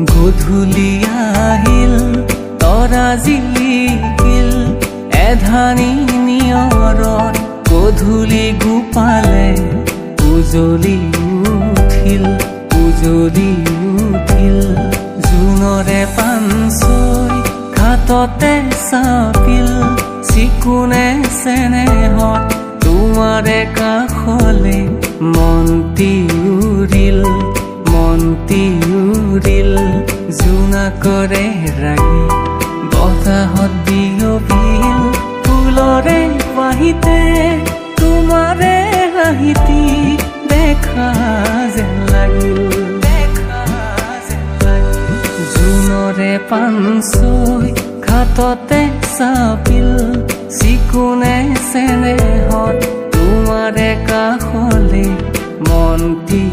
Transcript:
গধূলি আহিল তৰা জিলিকিল এধানি নিয়ৰত গধূলি গোপালে উজলি উঠিল জোনৰে পানচৈ ঘাটতে চাপিল চিকুণে চেনেহত তোমাৰে কাষলে মন্তি উৰিল জোনাকৰে ৰাগি বতাহত বিয়পিল ফুলৰে বাহিতে তোমাৰে হাঁহিতি দেখা যেন লাগিল জোনৰে পানচৈ ঘাটতে চাপিল চিকুণে চেনেহত তোমাৰে কাষলে মন্তি